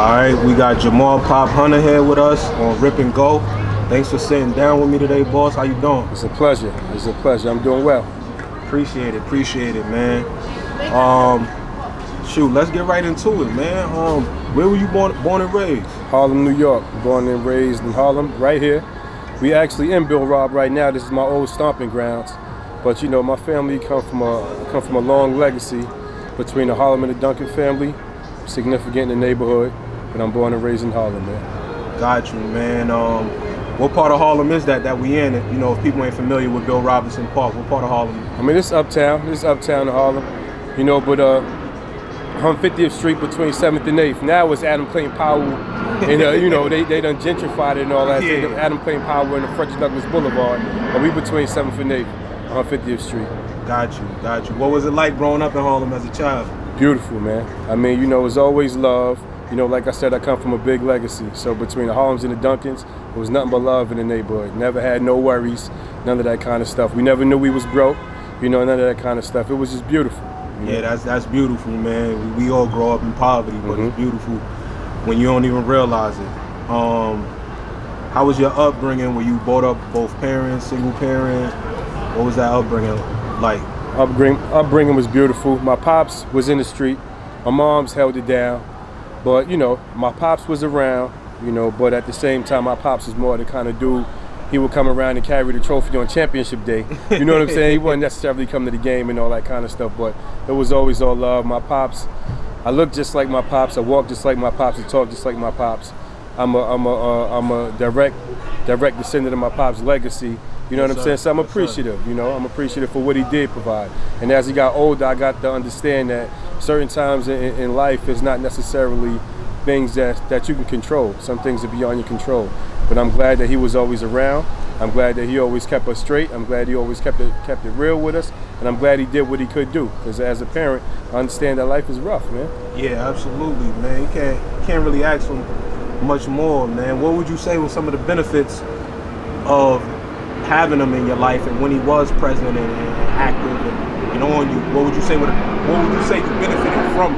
Alright, we got Jamar Pop Hunter here with us on Rip and Go. Thanks for sitting down with me today, boss. How you doing? It's a pleasure. It's a pleasure. I'm doing well. Appreciate it, man. Shoot, let's get right into it, man. Where were you born and raised? Harlem, New York. Born and raised in Harlem, right here. We actually in Bill Rob right now. This is my old stomping grounds. But you know, my family come from a long legacy between the Harlem and the Duncan family. Significant in the neighborhood, but I'm born and raised in Harlem, man. Got you, man. What part of Harlem is that we in? You know, if people ain't familiar with Bill Robinson Park, what part of Harlem? I mean, it's uptown. This is uptown in Harlem. You know, but on 50th Street between 7th and 8th. Now it's Adam Clayton Powell, and you know, they done gentrified it and all that. Yeah. Adam Clayton Powell and the Frederick Douglass Boulevard, but we between 7th and 8th on 50th Street. Got you. What was it like growing up in Harlem as a child? Beautiful, man. I mean, you know, it's always love. You know, like I said, I come from a big legacy. So between the Harlems and the Duncans, it was nothing but love in the neighborhood. Never had no worries, none of that kind of stuff. We never knew we was broke, you know, none of that kind of stuff. It was just beautiful. Yeah, that's beautiful, man. We all grow up in poverty, but it's beautiful when you don't even realize it. How was your upbringing? Were you brought up both parents, single parent? What was that upbringing like? Upbringing was beautiful. My pops was in the street. My mom's held it down. But, you know, my pops was around, you know, but at the same time, my pops was more the kind of dude, he would come around and carry the trophy on championship day. You know what I'm saying? He wouldn't necessarily come to the game and all that kind of stuff, but it was always all love. My pops, I look just like my pops. I walk just like my pops. I talk just like my pops. I'm a direct descendant of my pops' legacy. You know what I'm saying? So I'm appreciative, you know? I'm appreciative for what he did provide. And as he got older, I got to understand that certain times in life is not necessarily things that you can control. Some things are beyond your control. But I'm glad that he was always around. I'm glad that he always kept us straight. I'm glad he always kept it real with us. And I'm glad he did what he could do. Because as a parent, I understand that life is rough, man. Yeah, absolutely, man. You can't really ask for much more, man. What would you say were some of the benefits of having him in your life, and when he was present and active and on you? What would you say you benefited from?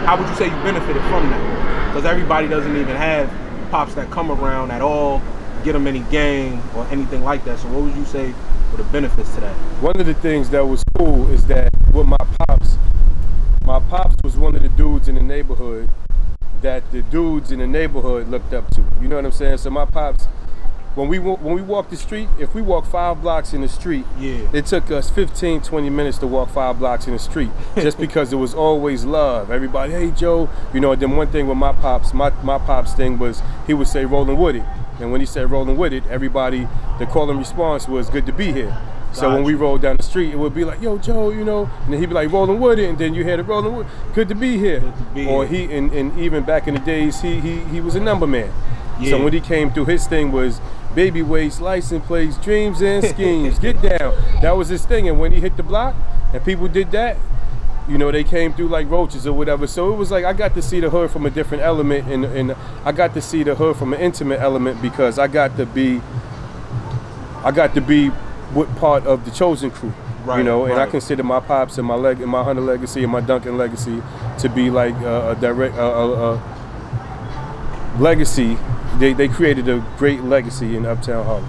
How would you say you benefited from that? Because everybody doesn't even have pops that come around at all, get them any game or anything like that. So what would you say were the benefits to that? One of the things that was cool is that with my pops was one of the dudes in the neighborhood that the dudes in the neighborhood looked up to. You know what I'm saying? So my pops, when we walk the street, if we walk 5 blocks in the street, it took us 15, 20 minutes to walk 5 blocks in the street, just because it was always love. Everybody, hey Joe, you know. And then one thing with my pops, my pops thing was he would say rolling with it, and when he said rolling with it, everybody, the call and response was good to be here. So when we rolled down the street, it would be like, yo, Joe, you know, and then he'd be like, rolling with it, and then you hear the rolling with, good to be here. Or he, and even back in the days, he was a number man. Yeah. So when he came through, his thing was baby waist, license plates, dreams and schemes, get down. That was his thing. And when he hit the block and people did that, you know, they came through like roaches or whatever. So it was like I got to see the hood from a different element, and I got to see the hood from an intimate element, because I got to be what part of the chosen crew. Right, you know, and I consider my pops and my Hunter legacy and my Duncan legacy to be like a direct legacy. They created a great legacy in Uptown Harlem.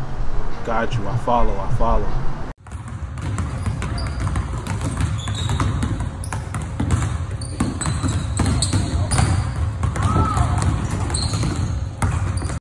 Got you. I follow.